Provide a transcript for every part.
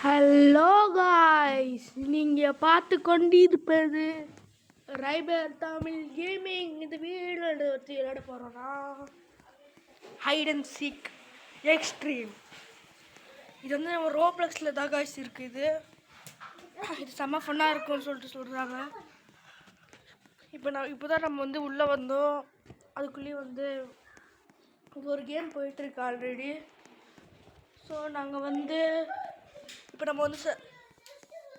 Hello guys, நீங்கள் பார்த்து கொண்டிருப்பது ரைபர் தமிழ் கேமிங். இந்த வீடியோவில் வச்சு விளையாட போகிறோன்னா ஹைட் அண்ட் சீக் எக்ஸ்ட்ரீம். இது வந்து நம்ம ரோப்ளக்ஸில் தான் காய்ஸ் இருக்குது. இது செம்ம ஃபன்னாக இருக்கும்னு சொல்கிறாங்க. இப்போ தான் நம்ம வந்து உள்ளே வந்தோம். அதுக்குள்ளேயே வந்து இது ஒரு கேம் போயிட்டுருக்கு ஆல்ரெடி. ஸோ நாங்கள் வந்து இப்போ நம்ம வந்து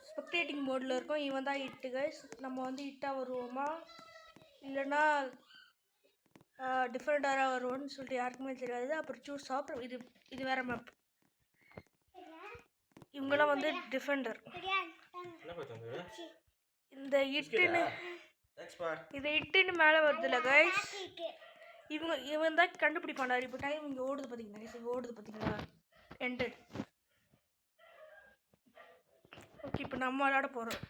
ஸ்பெக்டேட்டிங் மோடில் இருக்கோம். இவன் தான் இட்டு கைஸ். நம்ம வந்து இட்டாக வருவோமா இல்லைன்னா டிஃப்ரெண்டாக வருவோம்னு சொல்லிட்டு யாருக்குமே தெரியாது. அப்புறம் சூஸ் அப்புறம் இது வேறு மேப். இவங்கெல்லாம் வந்து டிஃபெண்டர். இந்த இட்டுன்னு மேலே வருதுல்ல கைஸ், இவன் தான் கண்டுபிடிப்பாண்டார். இப்போ டைம் இங்கே ஓடுது பார்த்தீங்கன்னா, இங்கே ஓடுது பார்த்தீங்களா, எண்டட். ஓகே, இப்போ நம்ம விளையாட போகிறோம்.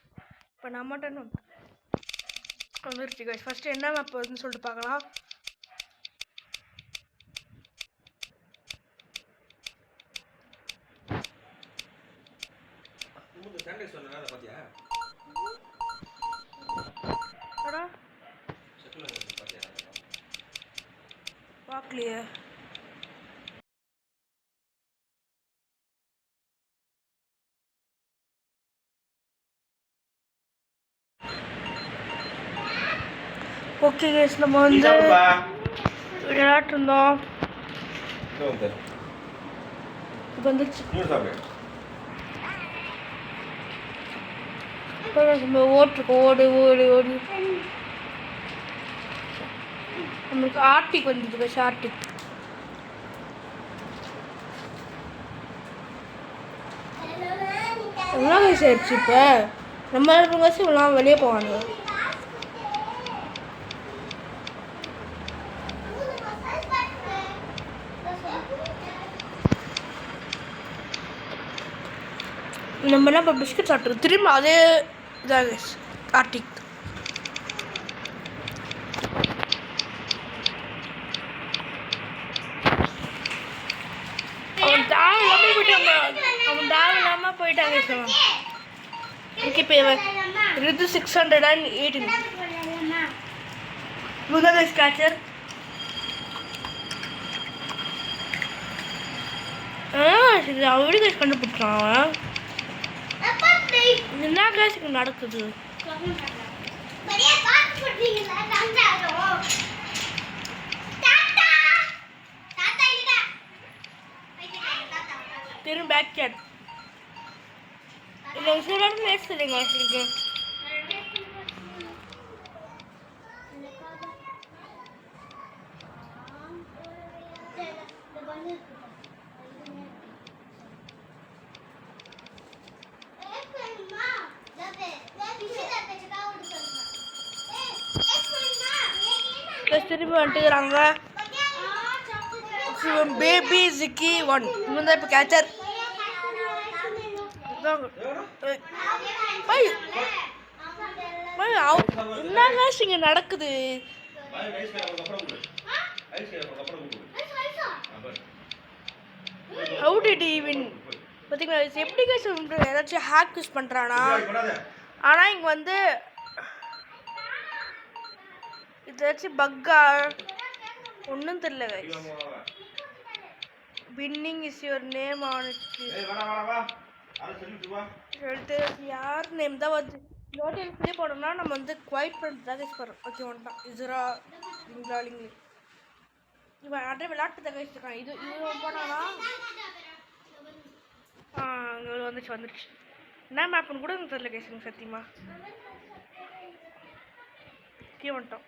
இப்போ நம்மகிட்ட வந்துருச்சு கைஸ். ஃபஸ்ட்டு என்ன மேப் வருதுன்னு சொல்லிட்டு பார்க்கலாம். பார்க்கலையே. ஓகே கைஸ், நம்ம வந்து விளையாட்டு இருந்தோம். இப்போ வந்துச்சு. நம்ம ஓட்டிருக்கோம். ஓடு ஓடு ஓடு. நம்மளுக்கு ஆர்டிக் வந்துச்சு கைஸ். ஆர்டிக் எவ்வளோ கைஸ் ஆயிடுச்சு. இப்போ நம்ம கைஸ் இவ்வளோ வெளியே போவாங்க. நம்ம என்ன இப்போ பிஸ்கட் சாப்பிட்றோம். திரும்ப அதே இதாக ஆர்டிக். அவன் தேவையில்லாமல் போயிட்டாங்க சார். ஓகே, இப்போ இது 618 முதல் ஸ்கேச்சர். அவரு கண்டுபிடிச்சான். என்ன கிளாஸுக்கு நடக்குது? திரும்ப பேக் கேட் இல்லை சூடான பேசுறீங்க. திரும்பி வந்துட்டுக்கிறாங்க. பேபி ஜிக்கி 1 இவன் தான் இப்போ கேச்சர். என்ன இங்கே நடக்குது? How did he even? பார்த்தீங்களா எப்படி கைஸ் ஏதாச்சும் ஹேக் யூஸ் பண்ணுறானா? ஆனால் இங்கே வந்து ஏதாச்சும் பக்கா ஒன்றும் தெரியல guys. Winning is your name ஆனிச்சு சொல்லிட்டு யார் நேம் தான் வந்து நோட்டிஃபிகே போனோம்னா நம்ம வந்து குவைட் பண்ணிட்டு தான் கைஸ் போகிறோம். ஓகே வந்துட்டான். இசுரா இங்கிலாலிங்க இவன் அப்படியே விளையாட்டு தான் கைஸ் இருக்கான். இது போனானா இங்கே வந்துருச்சு. என்ன மேப்னு கூட எனக்கு தெரியல கைஸ் எனக்கு சத்தியமா. கீழே வந்துட்டோம்.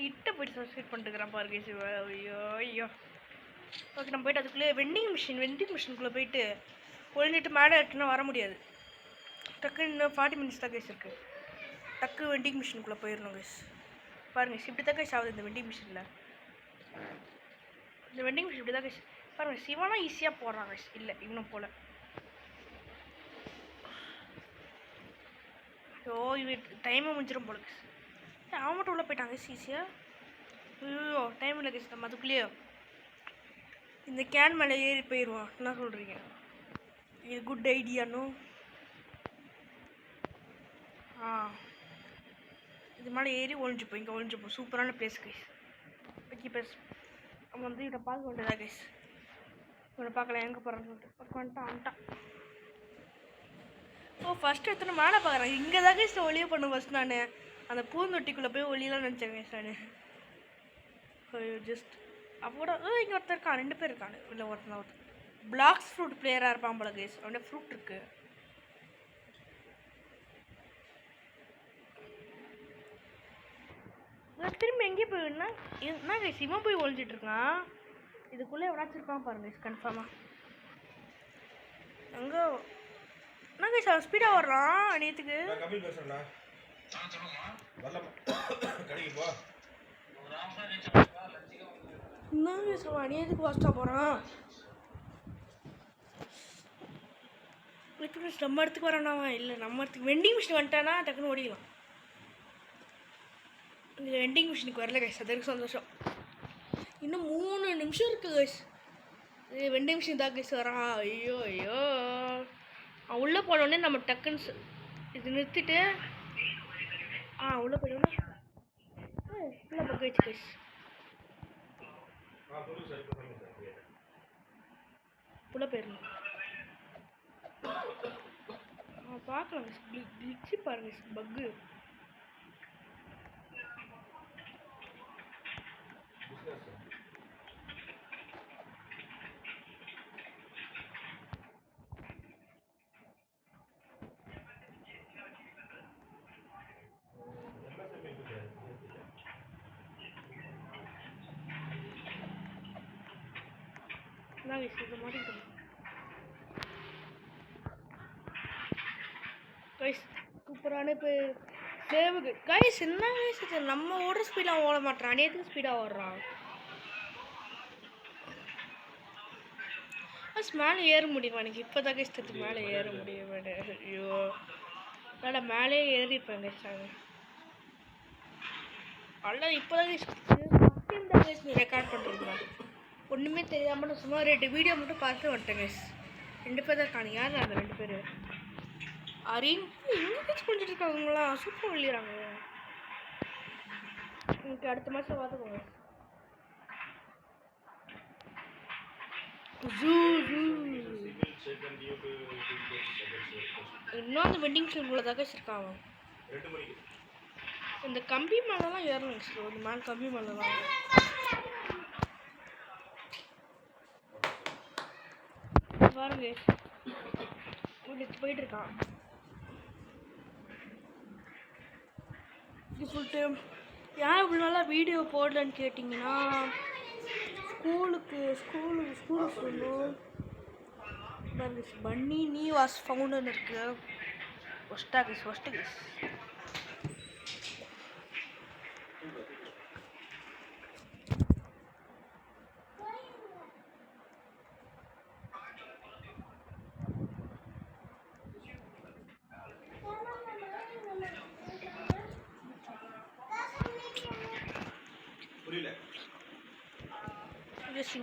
இட்ட போயிட்டு சப்ஸ்கிரைப் பண்ணிட்டுக்கிறான் பாருங்க. ஐயோ ஐயோ. ஓகே, நம்ம போய்ட்டு அதுக்குள்ளே வெண்டிங் மிஷினுக்குள்ளே போயிட்டு ஒழிஞ்சிட்டு மேலே எடுத்துனா வர முடியாது. டக்கு இன்னும் 40 மினிட்ஸ் தான் கைஸ் இருக்குது. டக்கு வெண்டிங் மிஷினுக்குள்ளே போயிடணும் கைஸ். பாருங்கள் இப்படி தான் கைஸ் ஆகுது இந்த வெண்டிங் மிஷினில். இந்த வெண்டிங் மிஷின் இப்படி தான் கைஸ். பாருங்கள் சிவனா ஈஸியாக போடுறான் கைஸ். இல்லை இன்னும் போல். ஓ இவ டைமை முடிஞ்சிடும் போல கைஸ். அவன் மட்டும் உள்ளே போயிட்டாங்க ஈஸியாக. ஐயோ டைம் இல்லை கைஸ். நம்ம அதுக்குள்ளேயே இந்த கேன் மேலே ஏறி போயிடுவோம். என்ன சொல்கிறீங்க? இது குட் ஐடியானோ. இது மேலே ஏறி ஒழிஞ்சுப்போம். இங்கே ஒழிஞ்சுப்போம். சூப்பரான பிளேஸ் கைஸ். Okay place. நம்ம வந்து இதை பார்க்க வேண்டியதா கைஸ். இவனை பார்க்கலாம் எங்கே போகிறான்னு சொல்லிட்டு வந்துட்டான். ஓ ஃபஸ்ட்டு எடுத்துன்னு மேலே பார்க்குறேன். இங்கே தான் கைஸ் ஒளிய பண்ணும் ஃபஸ்ட். நான் அந்த பூந்தொட்டிக்குள்ளே போய் ஒளியெல்லாம் நினச்சேன் கைஸ். நான் ஜஸ்ட் அப்போட இங்கே ஒருத்தர் இருக்கான். 2 பேர் இருக்கானு. இல்லை ஒருத்தன் பிளாக்ஸ் ஃப்ரூட் பிளேயராக இருப்பான் போல கைஸ். அவனோட ஃப்ரூட் இருக்குது. திரும்பி எங்கேயும் போயிடுனா என்ன கைஸ் இவன் போய் ஒழிஞ்சிட்டு இருக்கான். இதுக்குள்ளே எவ்வளோச்சும் இருக்கான் பாருங்க கைஸ் கன்ஃபார்மாக. அங்கே என்ன கைஸ் அவன் ஸ்பீடாக வர்றான் நேற்றுக்கு. என்ன கைஸ் அவன் அநியத்துக்கு ஃபாஸ்ட்டாக போகிறான். நம்ம இடத்துக்கு வரானாவா? இல்லை நம்ம இடத்துக்கு வெண்டிங் மிஷின் வந்துட்டானா டக்குன்னு ஓடிக்கலாம். இந்த வெண்டிங் மிஷினுக்கு வரல கைஸ். அதுக்கு சந்தோஷம். இன்னும் 3 நிமிஷம் இருக்குது கைஸ். வெண்டிங் மிஷின் தான் கைஸ் வரான். ஐயோ அவன் உள்ளே போனோடனே நம்ம டக்குன்னு இது நிறுத்திட்டு உள்ளே போயிடணும். உள்ளே பக்கம் வச்சு கைஸ் உள்ளே போயிடணும். பார்க்கலாம் கிளிச்சு பாருங்க பக்கு. இது மாட்டிக்கிட்டோம் கைஸ். சூப்பரான இப்போ சேவுக்கு கைஸ். என்ன கைஸ் நம்ம ஓடுற ஸ்பீடாக ஓட மாட்டான். அநேகத்துக்கு ஸ்பீடாக ஓடுறான். மேலே ஏற முடியுமா எனக்கு? இப்போ தான் கைஸ் தெரிஞ்சு மேலே ஏற முடியும். ஐயோ அதனால் மேலே ஏறிப்பேன் கைஸ். அதெல்லாம் இப்போ தான் கைஸ் ரெக்கார்ட் பண்ணுறீங்களா? ஒன்றுமே தெரியாமல் நான் சும்மா 2 வீடியோ மட்டும் பார்த்து வந்துட்டேன் கைஸ். 2 பேர் தான் இருக்காங்க. யார் அந்த 2 பேர்? அரின் எங்கே கைஸ் பண்ணிட்டு இருக்காங்களா? சூப்பர் விளையாடுறாங்க. உங்களுக்கு அடுத்த மாதம் பார்த்துக்கோங்க. இன்னும் அந்த வெட்டிங் மிஷின் தான் கைஸ் இருக்கான். இந்த கம்பி மேலெலாம் ஏறணும் கைஸ். இந்த மேலே கம்பி மேலெலாம் பாருங்க போயிட்டு இருக்கான். சொல்லிட்டு ஏன் இவ்வளோ நாளாக வீடியோ போடலன்னு கேட்டிங்கன்னா ஸ்கூலுக்கு சொல்லணும். பன்னி நீ வாஸ் ஃபவுண்டுன்னு இருக்கு. ஃபஸ்ட்டாக கைஸ்.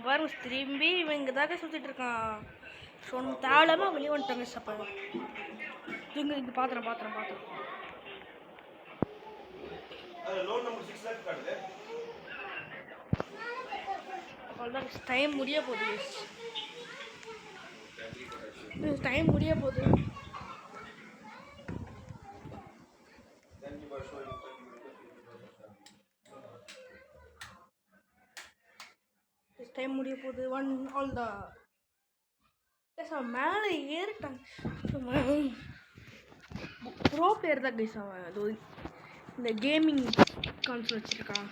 பாருங்க திரும்பி இவன் இங்கே தாக்க சுற்றிட்டு இருக்கான். ஸோ நம்ம தேவையில்லாமல் வெளியே வந்துட்டாங்க. சப்பா இங்கே பாத்திரம் அவ்வளோதான் டைம் முடிய போகுது. டைம் முடிய போகுது. ஆல் தான் மேலே ஏறிட்டாங்க. ப்ரோ பிளேயர் தான் கைஸ் அவன். அது இந்த கேமிங் கான்சோல் வச்சுருக்கான்.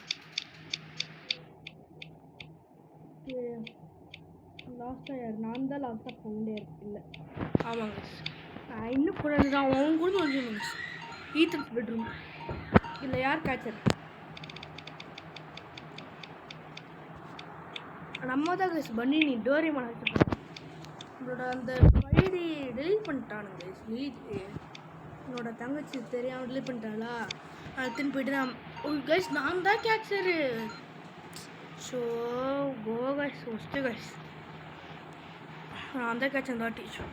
லாஸ்ட்டாக யார்? நான் தான் லாஸ்ட்டாக ஃபவுண்டே இல்லை. ஆமாங்க நான் இன்னும் குழந்தை தான். அவன் கூட கொஞ்சம் ஈத்தன்ஸ் பெட்ரூம் இல்லை யார் கேச்சர் நம்ம தான் கைஸ். பண்ணி நீ டோரிமான் வச்சுருப்பான். என்னோட அந்த ஐடி டெலிட் பண்ணிட்டானுங்க கைஸ். என்னோட தங்கச்சி தெரியாமல் டெலிட் பண்ணிட்டாளா? அதுன்னு போயிட்டு கைஸ் நான் தான் catcher. So go guys first guys நான் தான் கேட்சன் தான் டீச்சர்.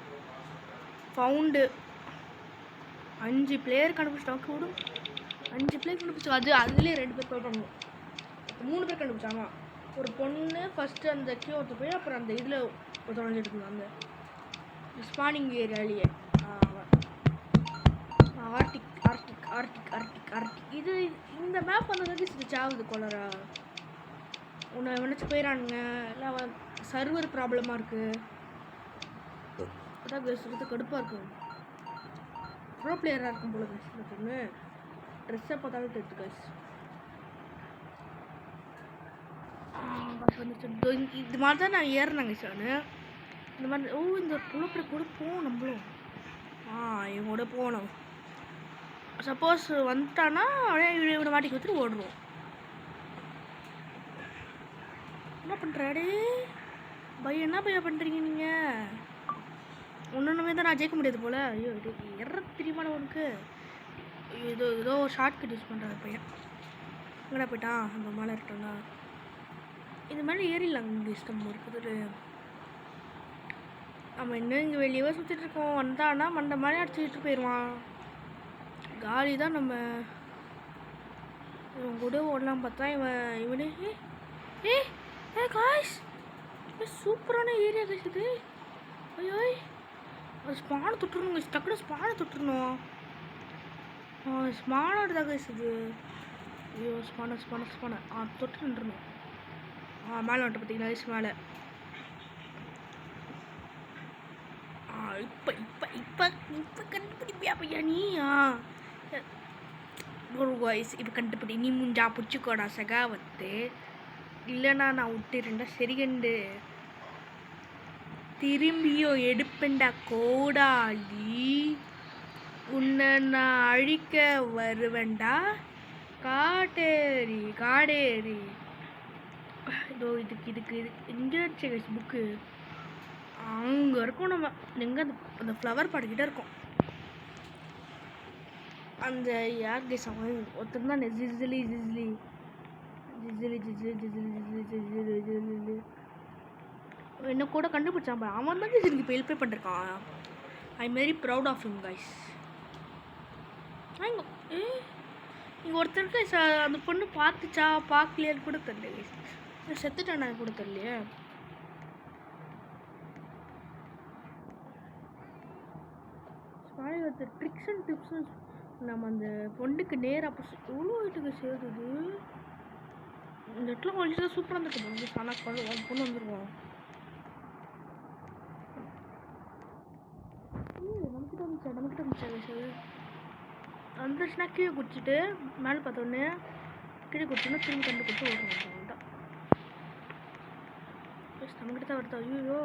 ஃபவுண்டு 5 பிளேயர் கண்டுபிடிச்சிட்டான் கூட. 5 பிளேயர் கண்டுபிடிச்சா அதுலேயே 2 பேர் போயிட்டாங்க. 3 பேர் கண்டுபிடிச்சாமா. ஒரு பொண்ணு ஃபஸ்ட்டு அந்த கியூ ஒருத்த போய் அப்புறம் அந்த இதில் தொலைஞ்சிட்டு இருந்தான் அந்த ஸ்பானிங் ஏரியாலேயே. Arctic Arctic Arctic Arctic Arctic இது இந்த மேப் வந்ததுக்கு ஸ்விட்ச் ஆகுது கொலரா. உன்னை நினச்சி போயிடானுங்க இல்லை அவன் சர்வர் ப்ராப்ளமாக இருக்குது. அதான் பேசுகிறது கடுப்பாக இருக்குது. ப்ரோ பிளேயராக இருக்கும் போல பேசுகிற பொண்ணு ட்ரெஸ்ஸை பார்த்தாலும் தெரியுது கைஸ். இது மாதிரி தான் நான் ஏறினேங்க சார். இந்த மாதிரி இந்த புலப்படி கூட போவோம் நம்மளும். இவங்களோட போகணும். சப்போஸ் வந்துட்டான்னா இவனை மாட்டிக்கு வச்சுட்டு ஓடுவோம். என்ன பண்ணுறாடே பையன், என்ன பையன் பண்ணுறீங்க நீங்கள்? ஒன்றுமே தான் நான் ஜெயிக்க முடியாது போல். ஐயோ இது தெரியுமா உனக்கு? ஏதோ ஒரு ஷார்ட் கட் யூஸ் பண்ணுறாரு பையன். எங்கடா போயிட்டான்? அந்த மேலே இருக்கட்டா இது மேலே ஏறிடலாங்க. இங்கே இஷ்டம் இருக்குது. நம்ம இன்னும் இங்கே வெளியவே சுற்றிட்டு இருக்கோம். வந்தான்னா மண்டை மாதிரி அடிச்சுட்டு போயிடுவான். காலி தான். நம்ம இவன் கூட ஓடலாம் பார்த்தா இவனே ஏ காய்ஸ் சூப்பரான ஏரியா கிடைக்குது. ஐயோ அது ஸ்பானை தொட்டுருணுங்க. டக்குனு ஸ்பானை தொட்டுருணும். ஸ்பானோட தான் பேசுது. ஐயோ ஸ்பானை தொட்டு நின்றுணும். மேலே வந்துட்டு பார்த்தீங்கன்னா ஐஸ் மேலே. இப்போ கண்டுபிடிப்பியா பையா நீ? ஒரு வாய்ஸ் இப்போ கண்டுபிடி. நீ முஞ்சா பிடிச்சிக்கோடா சகாவத்து. இல்லைண்ணா நான் விட்டுருண்டா சரி கண்டு திரும்பியும் எடுப்பேன்டா கோடாலி. உன்னை நான் அழிக்க வருவேன்டா காடேரி. இதோ இதுக்கு எங்கே இருந்துச்சு புக்கு? அங்கே இருக்கும். நம்ம எங்கே அந்த ஃப்ளவர் பாட்டுக்கிட்ட இருக்கும். அந்த யார் கேஸ் அவன் ஒருத்தர் தான் ஜிஸ்லி என்ன கூட கண்டுபிடிச்சான். அவன் தான் எனக்கு இப்போ ஹெல்ப்பே பண்ணிருக்கான். I am very proud of him guys. இங்கே ஒருத்தருக்கு அந்த பொண்ணு பார்த்துச்சா பார்க்கலையான்னு கூட தெரியல கைஸ். செத்துட்டானா கூட தெரியலையே. ஒருத்தர் ட்ரிக்ஸ் அண்ட் டிப்ஸ் நம்ம அந்த பொண்ணுக்கு நேராக எவ்வளோ வீட்டுக்கு சேர்த்துது. இந்த இடத்துல கொஞ்சம் சூப்பராக இருந்துருக்கு. ஆனால் பொண்ணு வந்துருவோம். நம்மக்கிட்ட வந்துச்சா வந்துச்சுன்னா கீழே குடிச்சிட்டு மேலே பார்த்தோன்னே கீழே குடிச்சோன்னா திரும்பி கண்டு கொடுத்து ஓடுறோம். தான் நம்மக்கிட்ட தான் வருதா? ஐயோ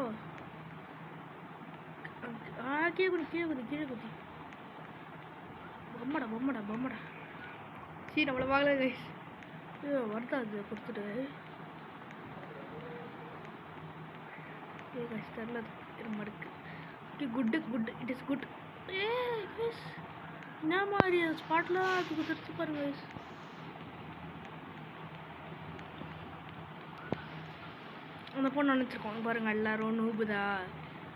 கீழே குதி பொம்மடா சீ நம்மளை வாங்கல கைஸ். ஐயோ வருதா அது கொடுத்துட்டு கைஸ் தெரில. ரொம்ப இருக்கு. Good it is good. Guys என்ன மாதிரி அந்த ஸ்பாட்லாம் அதுக்கு தெரிச்சு பாருங்க கைஸ். அந்த பொண்ணு நினச்சிருக்கோம் பாருங்க. எல்லாரும் நூபுதா,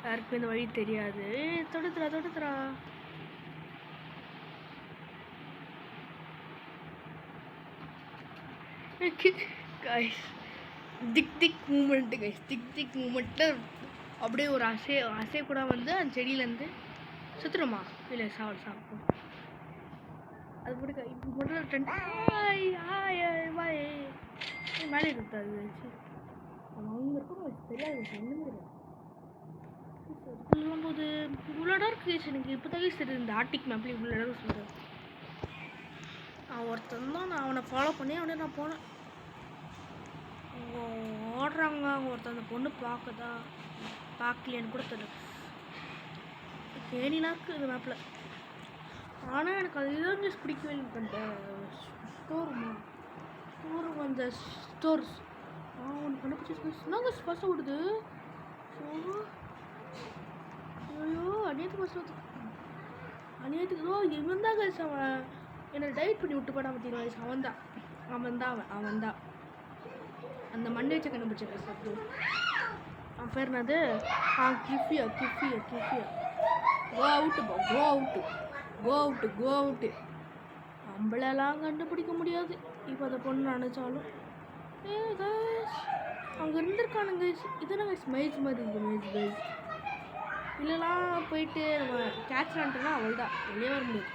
யாருக்குமே இந்த வழி தெரியாது. தொடுத்துறா கைஸ். திக் மூமெண்ட்டு கைஸ். திக் மூமெண்ட்டு அப்படியே ஒரு அசை கூட வந்து அந்த செடியிலேருந்து சுற்றுறோமா இல்லை சாப்பிடும். அது போட்டு இப்போ மட்டும் மேலே இருக்காது. அவன் அவங்க இருக்கும் தெரியாது. என்னன்னு சொல்லும்போது இவ்வளோ இடம் இருக்குது. எனக்கு இப்போ தான் சரி இந்த ஆர்டிக் மேப்பில் இவ்வளோ இடம் சொல்கிறேன். ஒருத்தன் தான் நான் அவனை ஃபாலோ பண்ணி அவனே நான் போனேன். அவங்க ஓடுறாங்க. அவங்க ஒருத்தன் அந்த பொண்ணு பார்க்கலையான்னு கூட தெரியல. ஏனிலாம் இருக்குது இந்த மேப்பில். ஆனால் எனக்கு அது இதுதான் நியூஸ் பிடிக்கவே இல்லை. அந்த ஸ்டோர் அந்த ஸ்டோர்ஸ் ஒன்று கண்டுபிடிச்சி ஃபஸ்ட்டு விடுது. ஐயோ அநியத்துக்கு இவன் தான் கைஸ். அவன் என்னை டைட் பண்ணி விட்டு போட பார்த்தீங்களா கைஸ். அவன் தான் அந்த மண்டே வச்ச கண்டுபிடிச்ச கைஸ். அப்படி அவன் பேர் என்னது? கிஃபியா கோ அவுட்டு கோ அவுட்டு கோ அவுட்டு கோ அவுட்டு. நம்மளெல்லாம் கண்டுபிடிக்க முடியாது இப்போ அந்த பொண்ணு நினச்சாலும். அங்கே இருந்திருக்கானுங்க. இதெல்லாம் மைஸ் மாதிரி இருக்குது. மைஸ் மைஸ் இல்லைலாம் போயிட்டு நம்ம கேட்ச் பண்ணிட்டோன்னா அவள் தான் வெளியே வர முடியாது.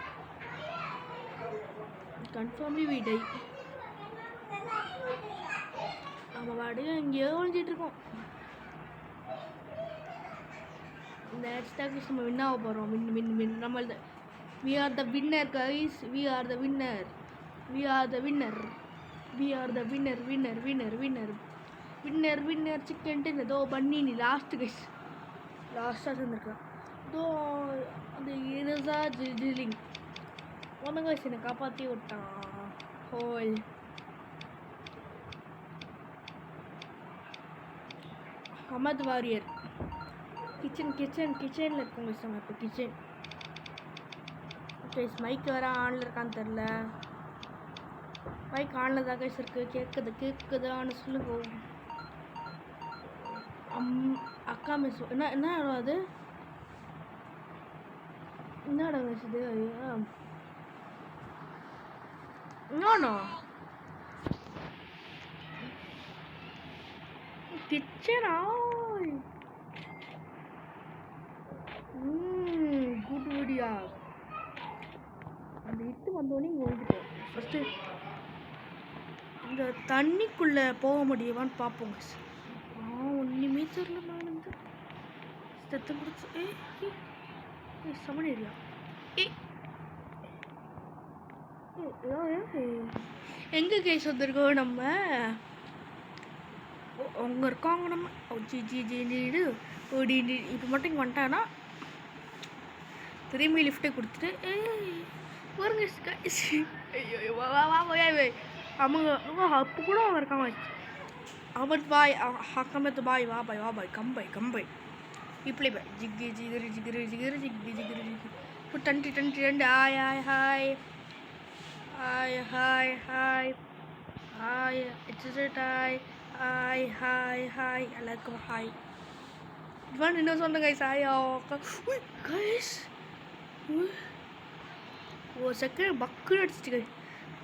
கன்ஃபார்ம்லி வி டை. நம்ம பாட்டுக்கு எங்கேயோ ஒழிஞ்சிட்ருக்கோம். இந்த ஹேஷ்டாக் நம்ம வின் ஆக போகிறோம். வின் நம்ம we are the winner guys. we are the winner. we are the winner. we are the winner winner winner winner winner winner chicken dinner. தோ பண்ணி லாஸ்ட் கைஸ் லாஸ்ட்டாக சேர்ந்துருக்கலாம். தோ அந்த இரசா ஜிலிங் ஒன்று கைஸ் என்னை காப்பாற்றி விட்டான். ஹோல் அமத் வாரியர் கிச்சனில் இருக்கோங்க சார். இப்போ கிச்சன் கைஸ் மைக் வேறு ஆனில் இருக்கான்னு தெரில. மைக் ஆனில் தான் கைஸ் இருக்குது. கேட்குதான்னு சொல்லுங்க. அக்கா மிஸ் என்ன இடம் அது? என்ன இடம் மிஸ் இது? இன்னொன்று கிச்சனா? குட் வீடியா. அந்த இட்டு வந்தோடனே இங்கே வந்துட்டோம். ஃபஸ்ட்டு இந்த தண்ணிக்குள்ளே போக முடியுமான்னு பார்ப்போங்க. ஒன்றுமே தெரியல. நான் வந்து செத்து முடிச்சு சமன் ஏரியா. எங்கே கேஸ் வந்துருக்கோம் நம்ம? அவங்க இருக்காங்க நம்ம. இப்போ மட்டும் இங்கே வந்துட்டான்னா திரும்பி லிஃப்ட்டை கொடுத்துட்டு பாருங்க. ஐயோ அவங்க அப்போ கூட அவங்க இருக்காங்க. அமத் பாய் ஹக்கமத் பாய் வா பாய் கம்பை இப்படி பாய் ஜிகி ஜிகிரி ஜிகிரி ஜிகிரி ஜிகி ஜிகிரி ஜிகி இப்போ 20 hi hi hi hi hi hi hi it's hi hi hi hi எல்லாருக்கும் ஹாய். இவன் என்ன சொன்ன கைஸ்? ஹாய் கைஸ் ஒரு செகண்ட் பக்குன்னு அடிச்சிட்டு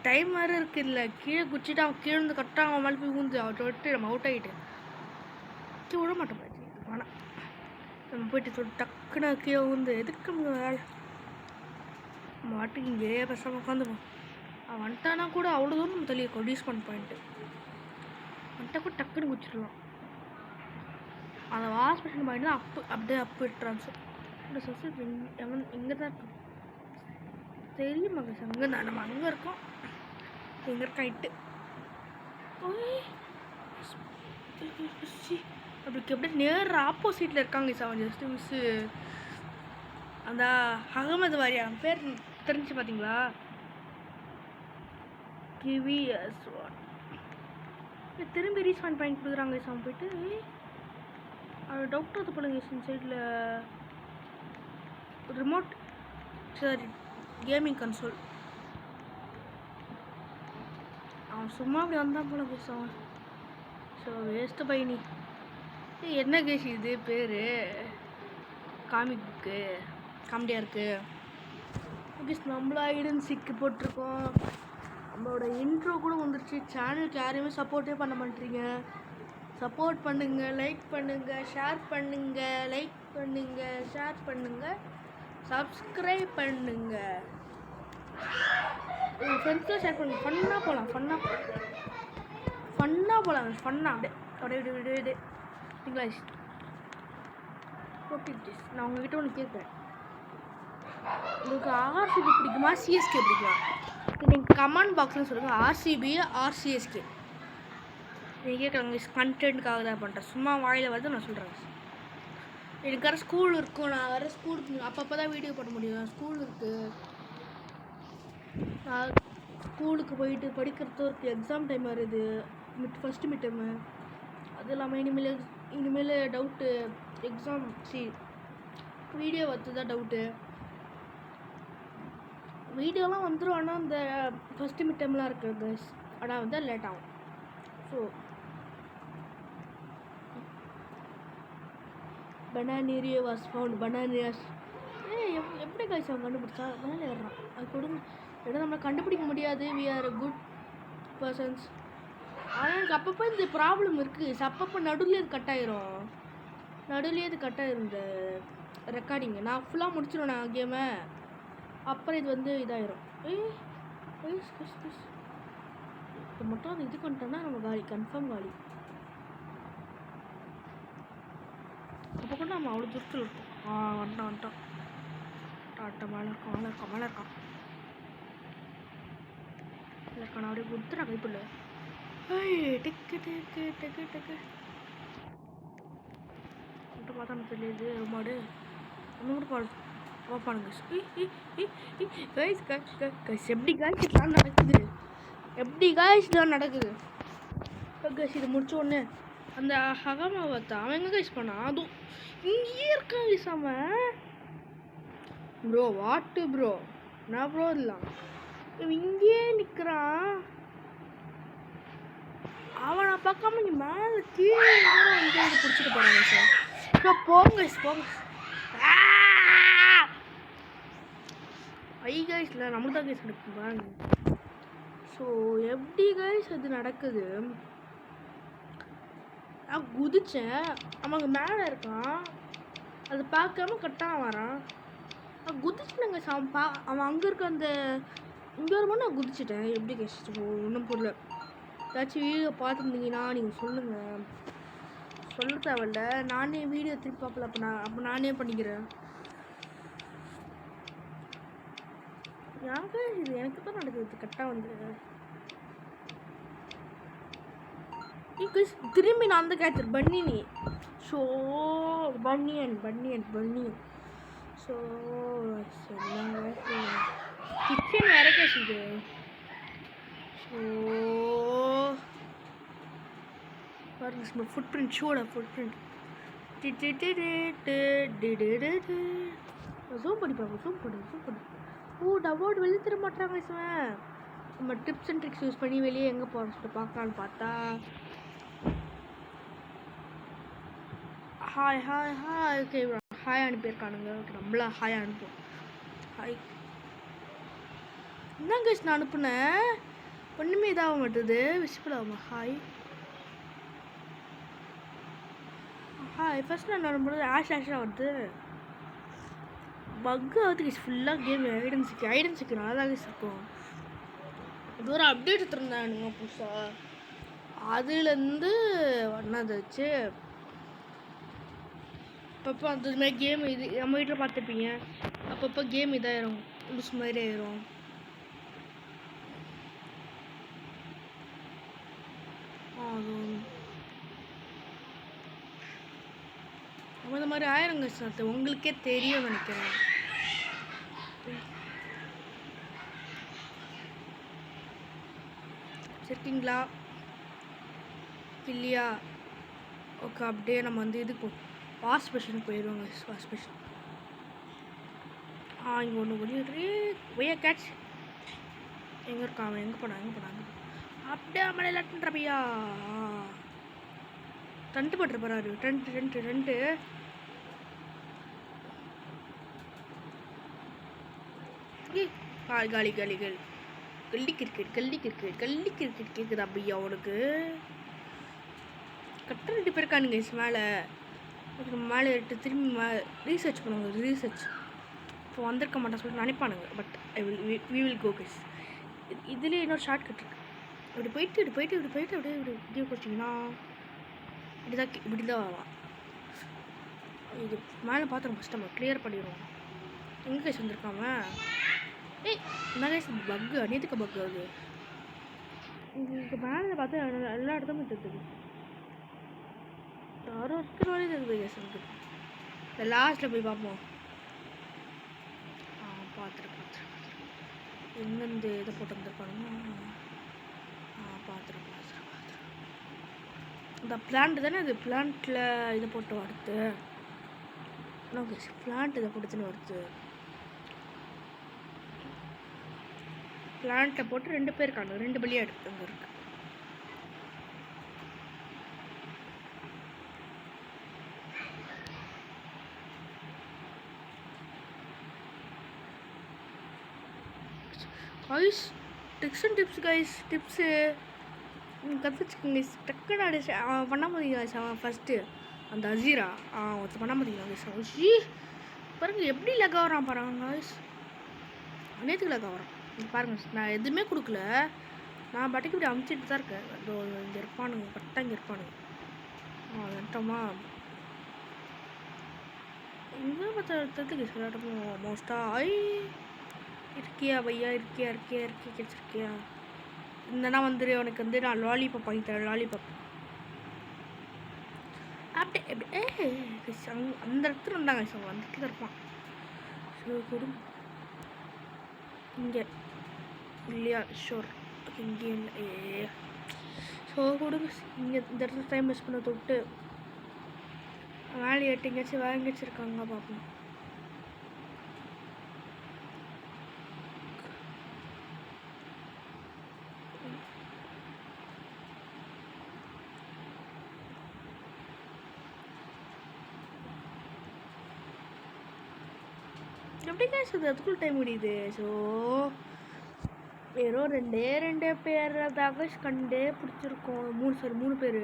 டைம் வேறு இருக்குது. இல்லை கீழே குச்சிட்டு அவன் கீழே இருந்து கரெக்டாக அவன் மேலே போய் ஊந்து அவன் தொட்டு நம்ம அவுட் ஆகிட்டு கீழே விட மாட்டோம். ஆனால் நம்ம போயிட்டு தொட்டு டக்குன்னு கீழே ஊந்து எதுக்கு நம்ம வேலை மாட்டுக்கு இங்கேயே பேசாமல் உட்காந்துப்போம். அவன் வந்துட்டானா கூட அவ்வளோ தூரம் நம்ம தள்ளி இருக்கோம். ரீஸ்பாண்ட் பாயிண்ட்டு வந்துட்டா கூட டக்குன்னு குச்சிடலாம். அந்த வாஸ்பேஷன் பாயிண்ட் தான் அப்படியே ட்ரான்ஸ்ஃபர் இந்த சொசைட்டி இங்கே தான் இருக்கும். தெரியுமா கைஸ்? அங்கே தான் நம்ம அங்கே இருக்கோம். எங்கே இருக்காயிட்டு அப்படி அப்படியே நேர் ஆப்போசிட்டில் இருக்காங்க சார். அவன் ஜஸ்ட்டு மிஸ்ஸு அந்த அகமது வாரியா பேர் தெரிஞ்சு பார்த்தீங்களா? கிவிஎஸ் திரும்பி ரீஸ்பாண்ட் பாயிண்ட் கொடுக்குறாங்க சார். அவன் போயிட்டு அது டாக்டர் அது பண்ணுங்க சைடில் ரிமோட் சரி கேமிங் கன்சோல். அவன் சும்மா அப்படி வந்தான் போல பேசுவான். ஸோ வேஸ்ட்டு பையனி. என்ன கேஸ் இது பேர்? காமிக் புக்கு காமெடியாக இருக்குது. கேஸ் நம்மளா ஹைடன் சிக்கு போட்டிருக்கோம். நம்மளோட இன்ட்ரோ கூட வந்துருச்சு. சேனலுக்கு யாரையுமே சப்போர்ட்டே பண்ண மாட்டேறீங்க. சப்போர்ட் பண்ணுங்கள், லைக் பண்ணுங்கள், ஷேர் பண்ணுங்கள், லைக் பண்ணுங்கள், ஷேர் பண்ணுங்கள், சப்ஸ்கிரைப் பண்ணுங்கள். ஃப்ரெண்ட்ஸில் ஷேர் பண்ணுங்கள். ஃபன்னாக போகலாம். அப்படியே விடு இங்கிலீஷ். ஓகே நான் உங்ககிட்ட ஒன்று கேட்குறேன். உங்களுக்கு ஆர்சிபி பிடிக்குமா சிஎஸ்கே பிடிக்குமா? நீங்கள் கமெண்ட் பாக்ஸில் சொல்லுங்கள். ஆர்சிபி ஆர் சிஎஸ்கே நீங்கள் கேட்குறாங்க. கண்டென்ட்டுக்காக தான் பண்ணுறேன். சும்மா வாயில் வருது நான் சொல்கிறேன். எனக்கு வேறு ஸ்கூல் இருக்கும். நான் வேறு ஸ்கூலுக்கு அப்பப்போ தான் வீடியோ போட முடியும். ஸ்கூல் இருக்குது. நான் ஸ்கூலுக்கு போயிட்டு படிக்கிறது இருக்குது. எக்ஸாம் டைம் வருது. First mid time. அது இல்லாமல் இனிமேல் டவுட்டு எக்ஸாம் வீடியோ வந்து தான் டவுட்டு. வீடியோலாம் வந்துடும். ஆனால் அந்த ஃபஸ்ட்டு மிட் டைம்லாம் இருக்குது கைஸ். ஆனால் வந்து லேட் ஆகும். So Banana was found. Bananas. Hey, guys அவன் கண்டுபிடிச்சா மேலே ஏறான். அது கொடுங்க ஏன்னா நம்மளை கண்டுபிடிக்க முடியாது. We are good persons. ஆனால் எனக்கு அப்பப்போ இந்த ப்ராப்ளம் இருக்குது. அப்பப்போ நடுவில் இது கட் ஆயிரும். நடுவுலேயே இது கட் ஆயிரும் இந்த ரெக்கார்டிங்கு. நான் ஃபுல்லாக முடிச்சிடுவேன் நான் கேமை. அப்புறம் இது வந்து இதாயிரும். இப்போ மட்டும் அது இது பண்ணிட்டோன்னா நம்ம காலி, கன்ஃபார்ம் காலி. அப்போ கூட நம்ம அவ்வளோ தூரத்தில் இருக்கோம். வந்துட்டான் டாட்டா மேலே இருக்கான். இல்லைக்கா நான் அப்படியே கொடுத்துட்டேன் கைப்பில்ல. டெக்கு மட்டும் பார்த்தா எனக்கு தெரியுது மாடு நம்ம கூட பார்ப்பானுங்க. எப்படி காய்ஸ் இதெல்லாம் நடக்குது? கைஸ் இது முடிச்ச உடனே அந்த ஹகாமா பார்த்தா அவன் எங்கே கைஸ் பண்ணான்? அதுவும் இங்கேயே இருக்கான் கைஸ் அவன். ப்ரோ வாட்டு ப்ரோ நான் ப்ரோ இல்லாம் இவன் இங்கேயே நிற்கிறான். அவனை பார்க்காம நீ மேலே கீழே வந்து பிடிச்சிட்டு போகிறாங்க சார். ஸோ போங்க கைஸ்ல நம்மளுக்கு தான் கைஸ் நடக்கும் பாருங்க. ஸோ எப்படி கைஸ் அது நடக்குது? நான் குதிச்சேன், அவன் மேலே இருக்கான், அதை பார்க்காம கட்டாக வரான். நான் குதிச்சிட்டேங்க. அவன் அங்கே இருக்க அந்த இங்கே வரும்போது நான் குதிச்சிட்டேன். எப்படி கைஸ் ஒன்றும் புரியல. ஏதாச்சும் வீடியோ பார்த்துருந்தீங்கன்னா நீங்கள் சொல்லுங்கள். சொல்ல தேவையில்ல, நானே வீடியோ திருப்பி பார்க்கல. அப்போ நானே பண்ணிக்கிறேன். யாங்க இது எனக்கு தான் நடக்குது கரெக்டாக வந்து. திரும்பி நான் அந்த கேரக்டர் பன்னினி. ஸோ பன்னியன் ஸோ கிச்சன் வேற கேசுது. ஸோ பாருங்க ஃபுட் பிரிண்ட், ஷூட ஃபுட் பிரிண்ட். ஜூம் பண்ணி டவோட் வெளியே தர மாட்டாங்க சார். நம்ம டிப்ஸ் அண்ட் ட்ரிக்ஸ் யூஸ் பண்ணி வெளியே எங்கே போகிறோம்னு சொல்லிட்டு பார்க்கலான்னு பார்த்தா ஹாய் ஓகே ஹாய் அனுப்பியிருக்கானுங்க. ஓகே நம்மளா ஹாய் அனுப்புவோம். ஹாய் என்னங்க கைஸ் நான் அனுப்புனேன் ஒன்றுமே இதாக மாட்டுது, விசிபிள் ஆகுமா? ஹாய் ஃபர்ஸ்ட் நான் அனுப்புறது ஆஷாக வருது. பக்கு ஆகுது கைஸ். ஃபுல்லாக கேம் ஐடன்சிக்கு நல்லா தான் கைஸ் இருக்கும். இது ஒரு அப்டேட் எடுத்துருந்தானுங்க புதுசாக, அதுலேருந்து ஒன்றாவது வச்சு அப்பப்போ அந்த மாதிரி கேம் இது நம்ம வீட்டில் பார்த்துப்பீங்க. அப்பப்போ கேம் இதாயிரும், லூஸ் மாதிரி ஆயிரும். அது இந்த மாதிரி ஆயிரங்க சார், உங்களுக்கே தெரியும் நினைக்கிறேன். சரிங்களா இல்லையா? ஓகே அப்படியே நம்ம வந்து இதுக்கு வாஷ் மிஷினுக்கு போயிடுவோங்க. வாஷ் மிஷின் இங்கே ஒன்று ஒய்யா கேட்ச் எங்கே இருக்கான்? எங்கே போனாங்க? அப்படியே மழை லட்டுன்ற பையா டென்ட்டு போட்டு போகிறாரு. ரெண்டு காலி கல்லி கிரிக்கெட் கேட்குதா பையா உனக்கு? கரெக்டாக 2 பேர் இருக்கானுங்க மேலே ஏறிட்டு திரும்பி ரீசர்ச் பண்ணுவாங்க. இப்போ வந்திருக்க மாட்டேன் சொல்லிட்டு நினைப்பானுங்க. But we will go guys. இதுலேயே இன்னொரு ஷார்ட் கட் இருக்கு. இப்படி போயிட்டு அப்படியே இப்படி கொடுத்தீங்கன்னா இப்படி தான் வரலாம். இது மேலே பார்த்துரும். ஃபஸ்ட் நம்ம கிளியர் பண்ணிடுவோம். எங்கே கைஸ் வந்திருக்காம? என்ன கைஸ் பக்கு அநேத்துக்கு பக்கு ஆகுது. இங்கே மேலே பார்த்தா எல்லா இடத்துமே தெரியுது. யாரோ இருக்கிற வரையும் தெரியுது கைஸ் எனக்கு. இந்த லாஸ்ட்டில் போய் பார்ப்போம். பார்த்துட்டு எங்கேருந்து இதை போட்டு வந்துருப்பானுங்க. பார்த்துட்டு இந்த பிளான்ட் தானே, அது பிளான்ட்டில் இதை போட்டு வருது. ஓகே பிளான்ட் இதை போட்டுன்னு வருது. பிளான்ட்டை போட்டு 2 பேர் இருக்காங்க. 2 பலியாக எடுத்து அங்கே இருக்கு. Guys tricks and tips guys tips கற்றுச்சுக்கோங்க கைஸ் டக்குன்னு அடிச்சு அவன் பண்ண முடியும் கைஸ் அவன் ஃபஸ்ட்டு அந்த அசீரா ஒருத்தர் பண்ண முடியும் கைஸ் அவன் பாருங்க எப்படி லெக் ஆகிறான் பாருங்க கைஸ் நேற்றுக்கு லெக் ஆகிறான் பாருங்க நான் எதுவுமே கொடுக்கல நான் பாட்டுக்கு இப்படி அமுச்சிட்டு தான் இருக்கேன் இதோ இங்கே இருப்பானுங்க கரெக்டாக இங்கே இருப்பானுங்க வந்துட்டோமா இங்கே பார்த்துக்கு சொல்லட்டமோ மோஸ்ட்டாக இருக்கியா பையா இருக்கியா கிடைச்சிருக்கியா இந்தனா வந்துரு உனக்கு வந்து நான் லாலிபாப் வாங்கி தரேன் லாலிபாப் அப்படியே அந்த இடத்துல இருந்தாங்க சார் அந்த இடத்துல இருப்பான் ஸோ கொடுங்க இங்கே இல்லையா ஷோர் இங்கே இல்லை ஸோ கொடுங்க இங்கே இந்த இடத்துல டைம் வேஸ்ட் பண்ண தொட்டு வேலையை எங்கேயாச்சும் வேலை எங்கேயாச்சும் இருக்காங்க பார்ப்போம் எப்படி கேஸ் அதுக்குள்ள டைம் முடியுது ஸோ வெறும் ரெண்டே பேர் அதாக கண்டே பிடிச்சிருக்கோம் மூணு பேர்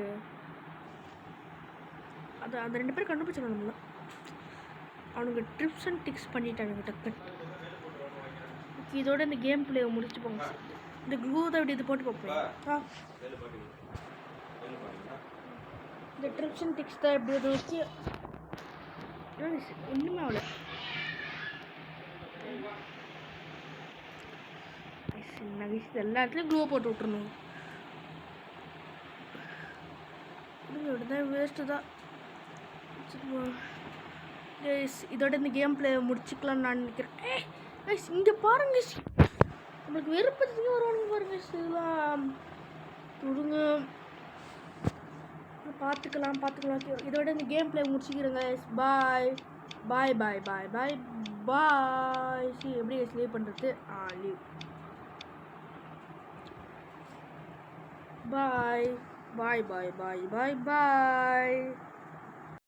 அது அந்த 2 பேர் கண்டுபிடிச்சிடும் நம்மள அவனுக்கு ட்ரிப்ஸ் அண்ட் டிக்ஸ் பண்ணிட்டானுங்க டக்குன்னு இதோட இந்த கேம் பிளேயை முடிச்சு போங்க இந்த க்ளூ தான் இப்படி இது போட்டு பார்ப்போம் இந்த ட்ரிப்ஸ் அண்ட் டிக்ஸ் தான் எப்படி அதை வச்சு ஒன்றுமே அவ்வளோ எல்லா இடத்துலையும் க்ளூ போட்டு விட்டுருணும் வேஸ்ட்டு தான் இதோட இந்த கேம் பிளே முடிச்சுக்கலாம்னு நான் நினைக்கிறேன் இங்கே பாருங்க நம்மளுக்கு வெறுப்பதுக்கு வருவானுங்க பாருங்க இதெல்லாம் விடுங்க பார்த்துக்கலாம் இதோட இந்த கேம் பிளே முடிச்சுக்கிறேங்க பாய் பாய் பாய் பாய் பாய் பாய் எப்படி லீவ் பண்ணுறது leave bye bye bye bye bye bye